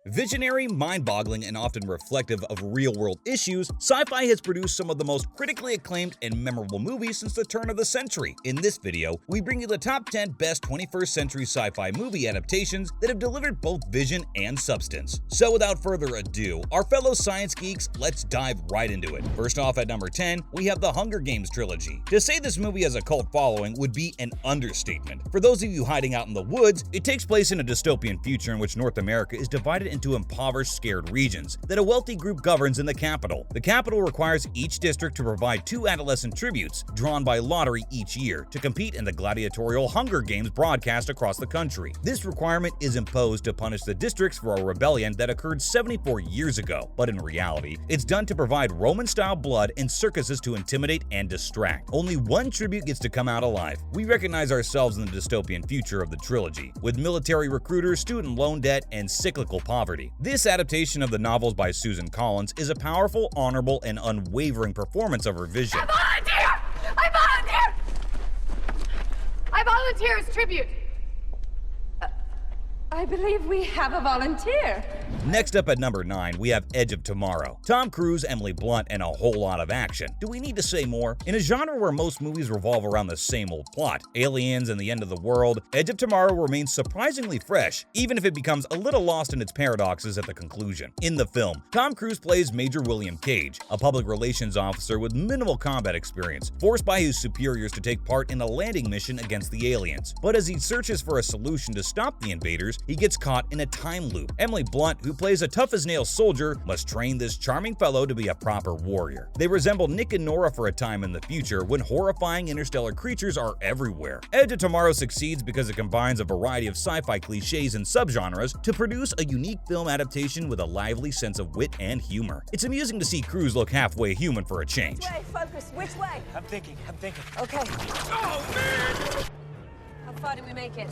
Visionary, mind-boggling, and often reflective of real-world issues, Sci-Fi has produced some of the most critically acclaimed and memorable movies since the turn of the century. In this video, we bring you the top 10 best 21st century sci-fi movie adaptations that have delivered both vision and substance. So without further ado, our fellow science geeks, let's dive right into it. First off, at number 10, we have the Hunger Games trilogy. To say this movie has a cult following would be an understatement. For those of you hiding out in the woods, it takes place in a dystopian future in which North America is divided into impoverished, scared regions that a wealthy group governs in the capital. The capital requires each district to provide 2 adolescent tributes, drawn by lottery each year, to compete in the gladiatorial Hunger Games broadcast across the country. This requirement is imposed to punish the districts for a rebellion that occurred 74 years ago, but in reality, it's done to provide Roman-style blood and circuses to intimidate and distract. Only one tribute gets to come out alive. We recognize ourselves in the dystopian future of the trilogy, with military recruiters, student loan debt, and cyclical poverty. This adaptation of the novels by Susan Collins is a powerful, honorable, and unwavering performance of her vision. I volunteer! I volunteer! I volunteer as tribute. I believe we have a volunteer. Next up at number 9, we have Edge of Tomorrow. Tom Cruise, Emily Blunt, and a whole lot of action. Do we need to say more? In a genre where most movies revolve around the same old plot, aliens and the end of the world, Edge of Tomorrow remains surprisingly fresh, even if it becomes a little lost in its paradoxes at the conclusion. In the film, Tom Cruise plays Major William Cage, a public relations officer with minimal combat experience, forced by his superiors to take part in a landing mission against the aliens. But as he searches for a solution to stop the invaders, he gets caught in a time loop. Emily Blunt, who plays a tough-as-nails soldier, must train this charming fellow to be a proper warrior. They resemble Nick and Nora for a time in the future when horrifying interstellar creatures are everywhere. Edge of Tomorrow succeeds because it combines a variety of sci-fi cliches and subgenres to produce a unique film adaptation with a lively sense of wit and humor. It's amusing to see Cruise look halfway human for a change. Which way? Focus. Which way? I'm thinking. Okay. Oh, man! How far did we make it?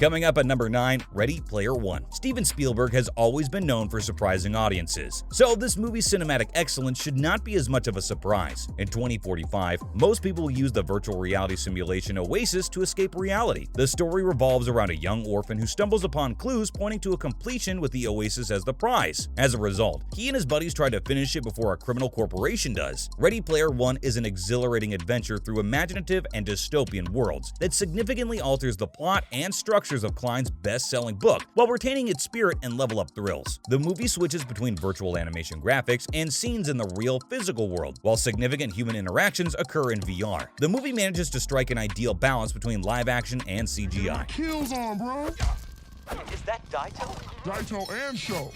Coming up at number 9, Ready Player One. Steven Spielberg has always been known for surprising audiences, so this movie's cinematic excellence should not be as much of a surprise. In 2045, most people will use the virtual reality simulation Oasis to escape reality. The story revolves around a young orphan who stumbles upon clues pointing to a completion with the Oasis as the prize. As a result, he and his buddies try to finish it before a criminal corporation does. Ready Player One is an exhilarating adventure through imaginative and dystopian worlds that significantly alters the plot and structures of Klein's best-selling book while retaining its spirit and level-up thrills. The movie switches between virtual animation graphics and scenes in the real physical world, while significant human interactions occur in VR. The movie manages to strike an ideal balance between live action and CGI. Kills on, bro. Is that Daito? Daito and Show.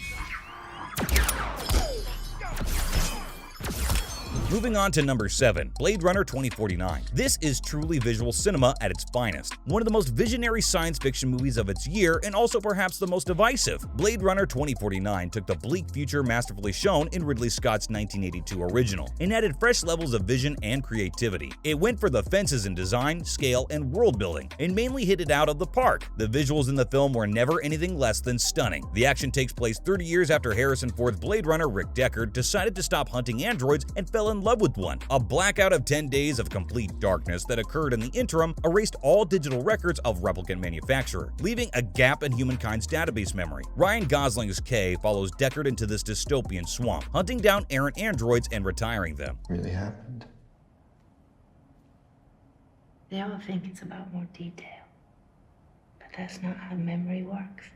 Moving on to number 7, Blade Runner 2049. This is truly visual cinema at its finest. One of the most visionary science fiction movies of its year and also perhaps the most divisive. Blade Runner 2049 took the bleak future masterfully shown in Ridley Scott's 1982 original and added fresh levels of vision and creativity. It went for the fences in design, scale, and world building, and mainly hit it out of the park. The visuals in the film were never anything less than stunning. The action takes place 30 years after Harrison Ford's Blade Runner Rick Deckard decided to stop hunting androids and fell in love with one. A blackout of 10 days of complete darkness that occurred in the interim erased all digital records of replicant manufacturer, leaving a gap in humankind's database memory. Ryan Gosling's Kay follows Deckard into this dystopian swamp, hunting down errant androids and retiring them. Really happened. They all think it's about more detail, but that's not how memory works.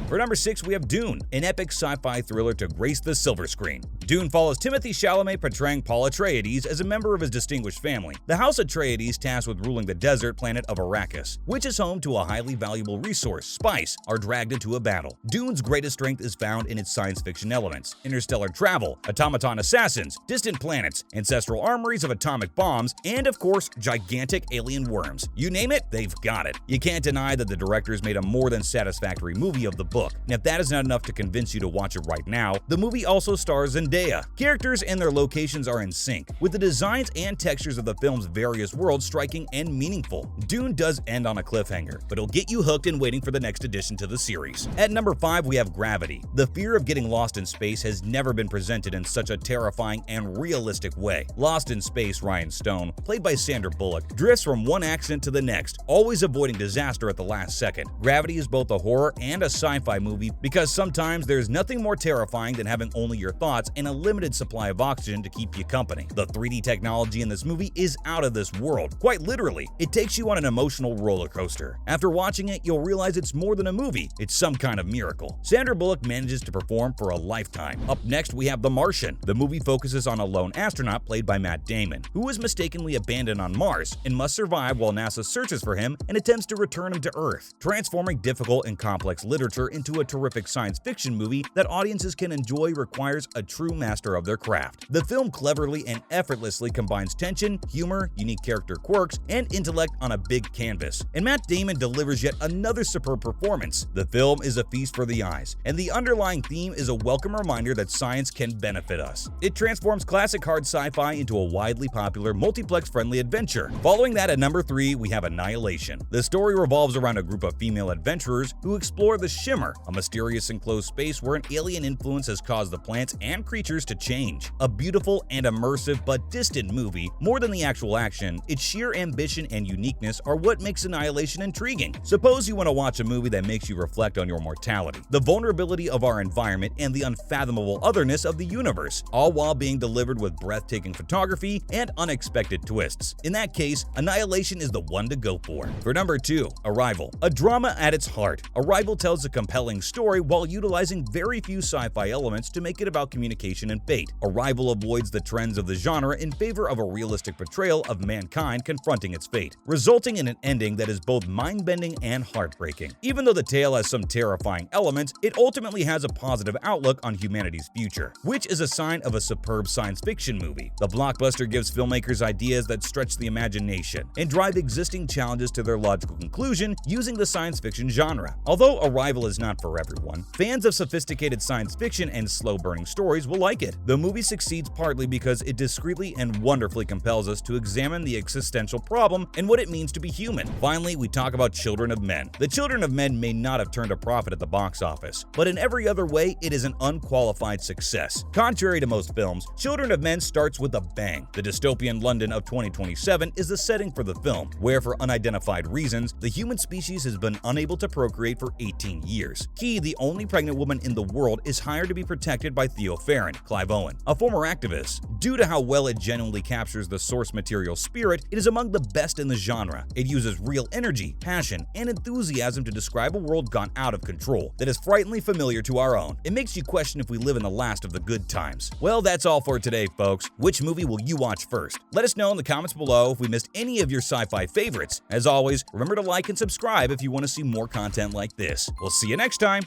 For number 6, we have Dune, an epic sci-fi thriller to grace the silver screen. Dune follows Timothée Chalamet portraying Paul Atreides as a member of his distinguished family. The House Atreides, tasked with ruling the desert planet of Arrakis, which is home to a highly valuable resource, spice, are dragged into a battle. Dune's greatest strength is found in its science fiction elements: interstellar travel, automaton assassins, distant planets, ancestral armories of atomic bombs, and of course, gigantic alien worms. You name it, they've got it. You can't deny that the directors made a more than satisfactory movie of the book. And if that is not enough to convince you to watch it right now, the movie also stars Zendaya Zendaya. Characters and their locations are in sync, with the designs and textures of the film's various worlds striking and meaningful. Dune does end on a cliffhanger, but it'll get you hooked and waiting for the next addition to the series. At number 5, we have Gravity. The fear of getting lost in space has never been presented in such a terrifying and realistic way. Lost in space, Ryan Stone, played by Sandra Bullock, drifts from one accident to the next, always avoiding disaster at the last second. Gravity is both a horror and a sci-fi movie because sometimes there's nothing more terrifying than having only your thoughts and a limited supply of oxygen to keep you company. The 3D technology in this movie is out of this world. Quite literally, it takes you on an emotional roller coaster. After watching it, you'll realize it's more than a movie, it's some kind of miracle. Sandra Bullock manages to perform for a lifetime. Up next, we have The Martian. The movie focuses on a lone astronaut played by Matt Damon, who is mistakenly abandoned on Mars and must survive while NASA searches for him and attempts to return him to Earth, transforming difficult and complex literature into a terrific science fiction movie that audiences can enjoy requires a true master of their craft. The film cleverly and effortlessly combines tension, humor, unique character quirks, and intellect on a big canvas, and Matt Damon delivers yet another superb performance. The film is a feast for the eyes, and the underlying theme is a welcome reminder that science can benefit us. It transforms classic hard sci-fi into a widely popular, multiplex-friendly adventure. Following that, at number 3, we have Annihilation. The story revolves around a group of female adventurers who explore the Shimmer, a mysterious enclosed space where an alien influence has caused the plants and creatures to change. A beautiful and immersive but distant movie, more than the actual action, its sheer ambition and uniqueness are what makes Annihilation intriguing. Suppose you want to watch a movie that makes you reflect on your mortality, the vulnerability of our environment, and the unfathomable otherness of the universe, all while being delivered with breathtaking photography and unexpected twists. In that case, Annihilation is the one to go for. For number 2, Arrival. A drama at its heart, Arrival tells a compelling story while utilizing very few sci-fi elements to make it about communication and fate. Arrival avoids the trends of the genre in favor of a realistic portrayal of mankind confronting its fate, resulting in an ending that is both mind-bending and heartbreaking. Even though the tale has some terrifying elements, it ultimately has a positive outlook on humanity's future, which is a sign of a superb science fiction movie. The blockbuster gives filmmakers ideas that stretch the imagination and drive existing challenges to their logical conclusion using the science fiction genre. Although Arrival is not for everyone, fans of sophisticated science fiction and slow-burning stories will like it. The movie succeeds partly because it discreetly and wonderfully compels us to examine the existential problem and what it means to be human. Finally, we talk about Children of Men. The Children of Men may not have turned a profit at the box office, but in every other way, it is an unqualified success. Contrary to most films, Children of Men starts with a bang. The dystopian London of 2027 is the setting for the film, where for unidentified reasons, the human species has been unable to procreate for 18 years. Key, the only pregnant woman in the world, is hired to be protected by Theo Farron, Clive Owen, a former activist. Due to how well it genuinely captures the source material spirit, it is among the best in the genre. It uses real energy, passion, and enthusiasm to describe a world gone out of control that is frighteningly familiar to our own. It makes you question if we live in the last of the good times. Well, that's all for today, folks. Which movie will you watch first? Let us know in the comments below if we missed any of your sci-fi favorites. As always, remember to like and subscribe if you want to see more content like this. We'll see you next time.